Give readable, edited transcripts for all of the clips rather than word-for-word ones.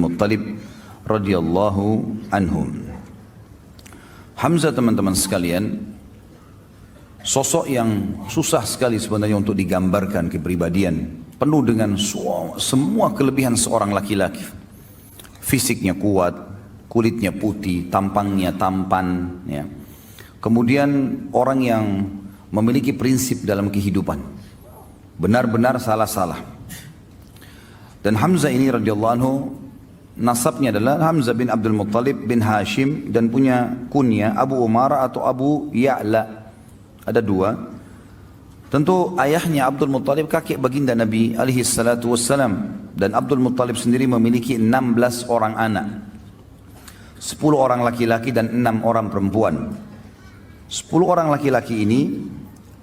Muttalib radhiyallahu anhum. Hamzah, teman-teman sekalian, sosok yang susah sekali sebenarnya untuk digambarkan kepribadian. Penuh dengan semua kelebihan seorang laki-laki. Fisiknya kuat, kulitnya putih, tampangnya tampan. Ya. Kemudian orang yang memiliki prinsip dalam kehidupan. Benar-benar salah-salah. Dan Hamzah ini radhiyallahu anhu, nasabnya adalah Hamzah bin Abdul Muttalib bin Hashim dan punya kunya Abu Umara atau Abu Ya'la. Ada dua. Tentu ayahnya Abdul Muttalib kakek baginda Nabi alaihi salatu wassalam. Dan Abdul Muttalib sendiri memiliki 16 orang anak. 10 orang laki-laki dan 6 orang perempuan. 10 orang laki-laki ini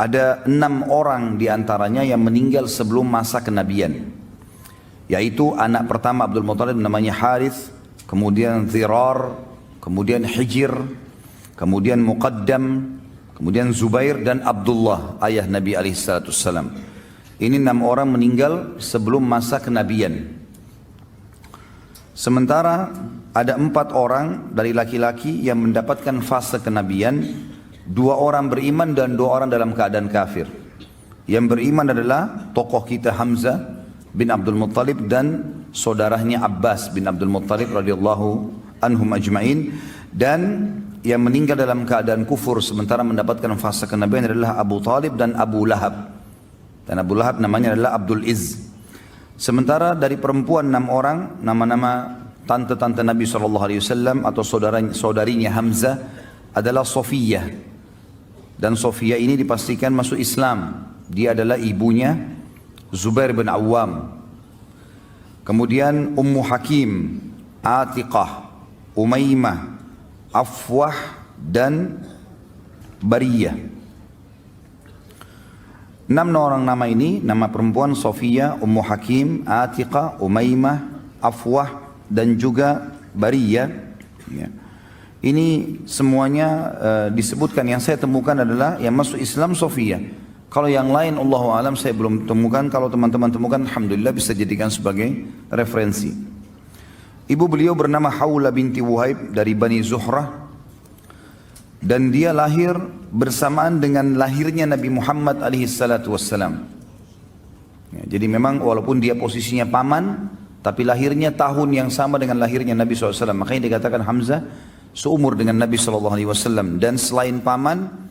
ada 6 orang diantaranya yang meninggal sebelum masa kenabian. Yaitu anak pertama Abdul Muttalib namanya Harith, kemudian Zirar, kemudian Hijir, kemudian Muqaddam, kemudian Zubair dan Abdullah, ayah Nabi alaihissalatu wassalam. Ini 6 orang meninggal sebelum masa kenabian. Sementara ada 4 orang dari laki-laki yang mendapatkan fase kenabian, 2 orang beriman dan 2 orang dalam keadaan kafir. Yang beriman adalah tokoh kita Hamzah bin Abdul Muttalib dan saudaranya Abbas bin Abdul Muttalib radhiyallahu anhum ajma'in, dan yang meninggal dalam keadaan kufur sementara mendapatkan fase kenabian adalah Abu Talib dan Abu Lahab. Dan Abu Lahab namanya adalah Abdul Izz. Sementara dari perempuan 6 orang, nama-nama tante-tante Nabi SAW atau saudarinya Hamzah adalah Sofiyah. Dan Sofiyah ini dipastikan masuk Islam. Dia adalah ibunya Zubair bin Awam. Kemudian Ummu Hakim, Atiqah, Umaymah, Afwah dan Bariyah. 6 orang nama ini, nama perempuan Sofiyah, Ummu Hakim, Atiqah, Umaymah, Afwah dan juga Bariyah. Ya. Ini semuanya disebutkan, yang saya temukan adalah yang masuk Islam Sofiyah. Kalau yang lain Allahu alam saya belum temukan. Kalau teman-teman temukan, alhamdulillah bisa jadikan sebagai referensi. Ibu beliau bernama Hawla binti Wuhaib dari Bani Zuhrah. Dan dia lahir bersamaan dengan lahirnya Nabi Muhammad alaihi salatu wassalam. Ya, jadi memang walaupun dia posisinya paman, tapi lahirnya tahun yang sama dengan lahirnya Nabi SAW. Makanya dikatakan Hamzah seumur dengan Nabi SAW. Dan selain paman,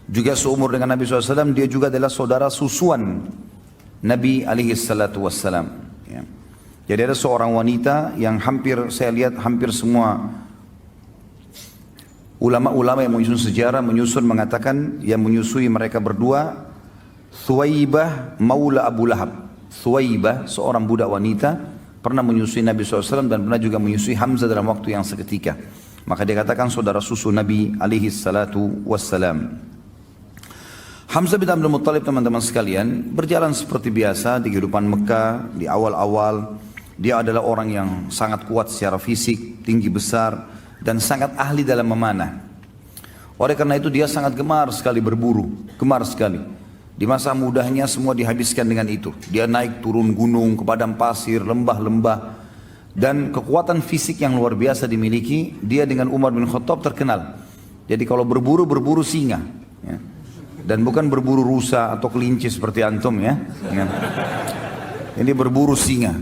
juga seumur dengan Nabi SAW, dia juga adalah saudara susuan Nabi SAW. Ya. Jadi ada seorang wanita yang saya lihat hampir semua ulama-ulama yang menyusun sejarah, mengatakan yang menyusui mereka berdua, Thuwaibah maula Abu Lahab. Thuwaibah, seorang budak wanita, pernah menyusui Nabi SAW dan pernah juga menyusui Hamzah dalam waktu yang seketika. Maka dia katakan saudara susu Nabi SAW. Hamzah bin Abdul Muttalib, teman-teman sekalian, berjalan seperti biasa di kehidupan Mekah. Di awal-awal dia adalah orang yang sangat kuat secara fisik, tinggi besar, dan sangat ahli dalam memanah. Oleh karena itu dia sangat gemar sekali berburu, gemar sekali. Di masa mudanya semua dihabiskan dengan itu. Dia naik turun gunung, ke padang pasir, lembah-lembah, dan kekuatan fisik yang luar biasa dimiliki. Dia dengan Umar bin Khattab terkenal. Jadi kalau berburu singa. Ya. Dan bukan berburu rusa atau kelinci seperti antum ya. Ini berburu singa.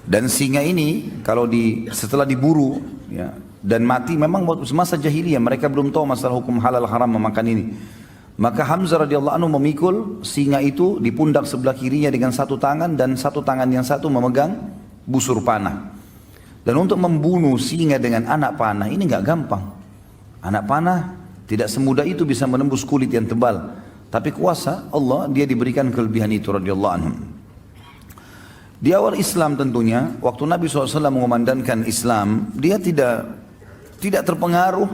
Dan singa ini kalau setelah diburu ya, dan mati, memang semasa jahiliyah mereka belum tahu masalah hukum halal haram memakan ini. Maka Hamzah radhiyallahu anhu memikul singa itu di pundak sebelah kirinya dengan satu tangan, dan satu tangan yang satu memegang busur panah. Dan untuk membunuh singa dengan anak panah ini nggak gampang. Anak panah tidak semudah itu bisa menembus kulit yang tebal. Tapi kuasa Allah, dia diberikan kelebihan itu radhiyallahu anhu. Di awal Islam tentunya, waktu Nabi SAW mengumandangkan Islam, dia tidak terpengaruh,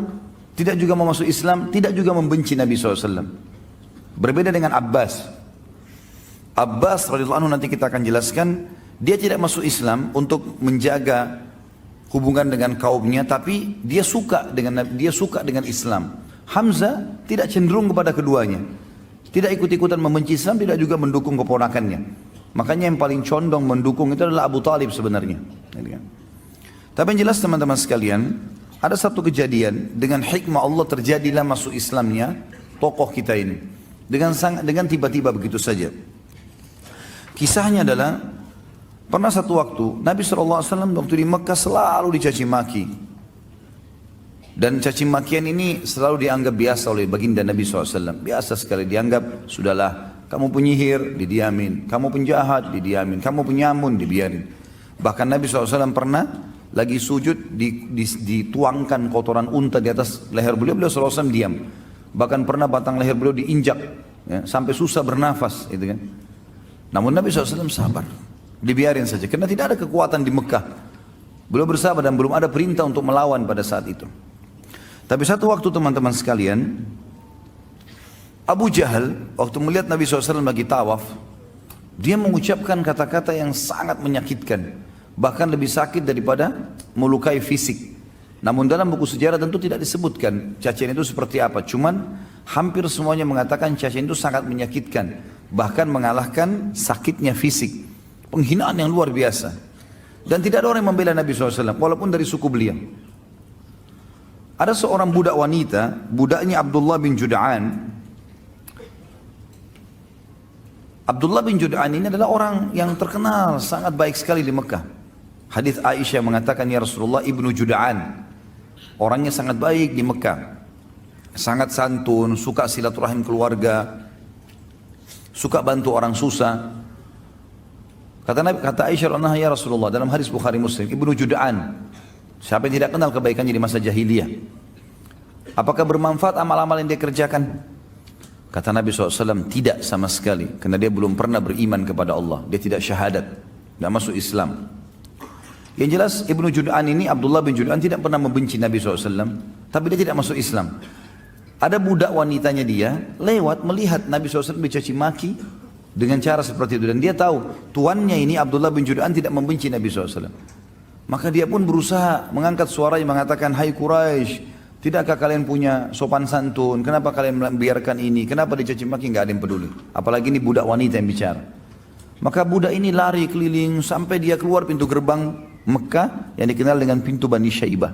tidak juga mau masuk Islam, tidak juga membenci Nabi SAW. Berbeda dengan Abbas. Abbas radhiyallahu anhu nanti kita akan jelaskan, dia tidak masuk Islam untuk menjaga hubungan dengan kaumnya, tapi dia suka dengan Islam. Hamzah tidak cenderung kepada keduanya. Tidak ikut-ikutan membenci Islam, tidak juga mendukung keponakannya. Makanya yang paling condong mendukung itu adalah Abu Talib sebenarnya. Tapi yang jelas teman-teman sekalian, ada satu kejadian dengan hikmah Allah terjadilah masuk Islamnya tokoh kita ini. Dengan tiba-tiba begitu saja. Kisahnya adalah pernah satu waktu Nabi SAW waktu di Mekah selalu dicaci maki. Dan caci makian ini selalu dianggap biasa oleh baginda Nabi SAW. Biasa sekali dianggap, sudahlah kamu penyihir, didiamin. Kamu penjahat, didiamin. Kamu penyamun, dibiarin. Bahkan Nabi SAW pernah lagi sujud, dituangkan kotoran unta di atas leher beliau, beliau SAW diam. Bahkan pernah batang leher beliau diinjak, ya, sampai susah bernafas. Gitu kan. Namun Nabi SAW sabar, dibiarin saja. Karena tidak ada kekuatan di Mekah. Beliau bersabar dan belum ada perintah untuk melawan pada saat itu. Tapi satu waktu teman-teman sekalian, Abu Jahal waktu melihat Nabi SAW lagi tawaf, dia mengucapkan kata-kata yang sangat menyakitkan, bahkan lebih sakit daripada melukai fisik. Namun dalam buku sejarah tentu tidak disebutkan cacian itu seperti apa. Cuman hampir semuanya mengatakan cacian itu sangat menyakitkan, bahkan mengalahkan sakitnya fisik. Penghinaan yang luar biasa. Dan tidak ada orang yang membela Nabi SAW, walaupun dari suku beliau. Ada seorang budak wanita, budaknya Abdullah bin Jud'an. Abdullah bin Jud'an ini adalah orang yang terkenal, sangat baik sekali di Mekah. Hadis Aisyah mengatakan, ya Rasulullah, Ibnu Jud'an. Orangnya sangat baik di Mekah. Sangat santun, suka silaturahim keluarga, suka bantu orang susah. Kata Aisyah, ya Rasulullah, dalam hadis Bukhari Muslim, Ibnu Jud'an. Siapa yang tidak kenal kebaikannya di masa jahiliyah? Apakah bermanfaat amal-amal yang dia kerjakan? Kata Nabi SAW, tidak sama sekali. Karena dia belum pernah beriman kepada Allah. Dia tidak syahadat, tidak masuk Islam. Yang jelas Ibnu Jud'an ini, Abdullah bin Jud'an tidak pernah membenci Nabi SAW. Tapi dia tidak masuk Islam. Ada budak wanitanya dia, lewat melihat Nabi SAW dicaci maki dengan cara seperti itu. Dan dia tahu, tuannya ini Abdullah bin Jud'an tidak membenci Nabi SAW. Maka dia pun berusaha mengangkat suaranya mengatakan, hai Quraisy, tidakkah kalian punya sopan santun? Kenapa kalian membiarkan ini? Kenapa dicaci maki? Nggak ada yang peduli. Apalagi ini budak wanita yang bicara. Maka budak ini lari keliling sampai dia keluar pintu gerbang Mekah yang dikenal dengan pintu Bani Syaibah.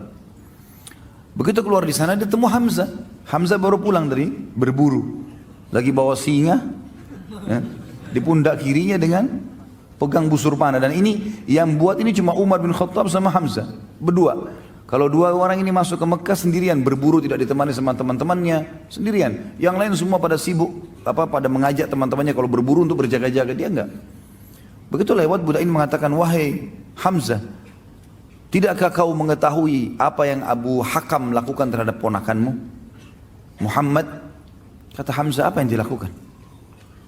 Begitu keluar di sana dia temu Hamzah. Hamzah baru pulang dari berburu. Lagi bawa singa, ya, di pundak kirinya dengan pegang busur panah. Dan ini yang buat ini cuma Umar bin Khattab sama Hamzah berdua. Kalau dua orang ini masuk ke Mekah sendirian, berburu tidak ditemani sama teman-temannya, sendirian. Yang lain semua pada sibuk, pada mengajak teman-temannya kalau berburu untuk berjaga-jaga, dia enggak. Begitu lewat budak ini mengatakan, wahai Hamzah, tidakkah kau mengetahui apa yang Abu Hakam lakukan terhadap ponakanmu Muhammad? Kata Hamzah, apa yang dilakukan?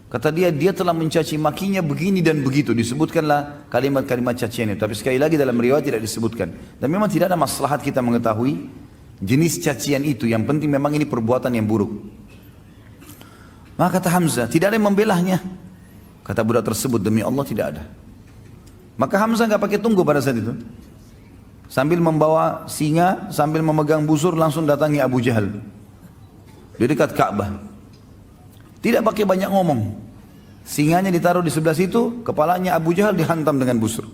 Kata dia telah mencaci makinya begini dan begitu. Disebutkanlah kalimat-kalimat cacian itu. Tapi sekali lagi dalam riwayat tidak disebutkan. Dan memang tidak ada maslahat kita mengetahui jenis cacian itu. Yang penting memang ini perbuatan yang buruk. Maka kata Hamzah, tidak ada yang membelahnya. Kata budak tersebut, demi Allah tidak ada. Maka Hamzah nggak pakai tunggu pada saat itu. Sambil membawa singa, sambil memegang busur, langsung datangi Abu Jahal di dekat Ka'bah. Tidak pakai banyak ngomong. Singanya ditaruh di sebelah situ, kepalanya Abu Jahal dihantam dengan busur.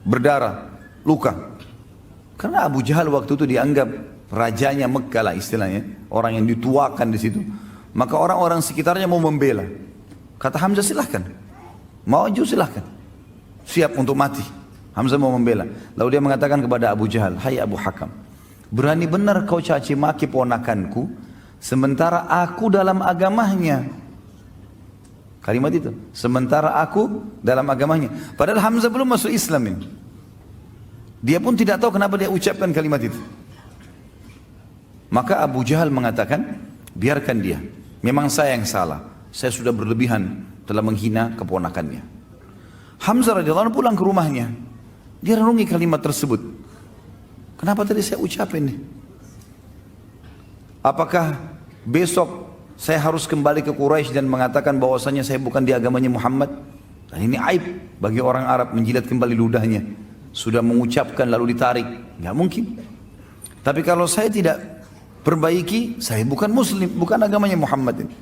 Berdarah, luka. Karena Abu Jahal waktu itu dianggap rajanya Mekah lah istilahnya, orang yang dituakan di situ. Maka orang-orang sekitarnya mau membela. Kata Hamzah, silahkan. Maju silahkan. Siap untuk mati. Hamzah mau membela. Lalu dia mengatakan kepada Abu Jahal, hai Abu Hakam, berani benar kau caci maki ponakanku, sementara aku dalam agamanya. Kalimat itu, sementara aku dalam agamanya. Padahal Hamzah belum masuk Islam ini. Dia pun tidak tahu kenapa dia ucapkan kalimat itu. Maka Abu Jahal mengatakan, biarkan dia. Memang saya yang salah. Saya sudah berlebihan telah menghina keponakannya. Hamzah radhiyallahu anhu pulang ke rumahnya. Dia renungi kalimat tersebut. Kenapa tadi saya ucapin nih? Apakah besok saya harus kembali ke Quraisy dan mengatakan bahwasanya saya bukan di agamanya Muhammad? Dan ini aib bagi orang Arab menjilat kembali ludahnya. Sudah mengucapkan lalu ditarik, nggak mungkin. Tapi kalau saya tidak perbaiki, saya bukan Muslim, bukan agamanya Muhammad ini.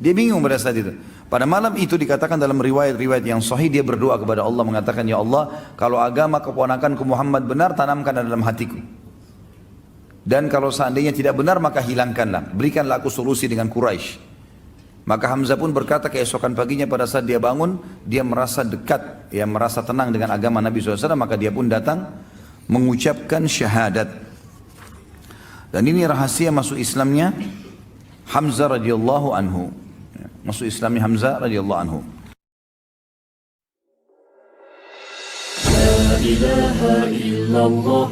Dia bingung pada saat itu. Pada malam itu dikatakan dalam riwayat-riwayat yang sahih, dia berdoa kepada Allah mengatakan, ya Allah, kalau agama keponakanku Muhammad benar, tanamkan dalam hatiku. Dan kalau seandainya tidak benar, maka hilangkanlah, berikanlah aku solusi dengan Quraisy. Maka Hamzah pun berkata keesokan paginya pada saat dia bangun, dia merasa dekat, ya merasa tenang dengan agama Nabi SAW, maka dia pun datang mengucapkan syahadat. Dan ini rahasia masuk Islamnya Hamzah radhiyallahu anhu. Masuk Islamnya Hamzah radhiyallahu anhu. La ilaha illallah.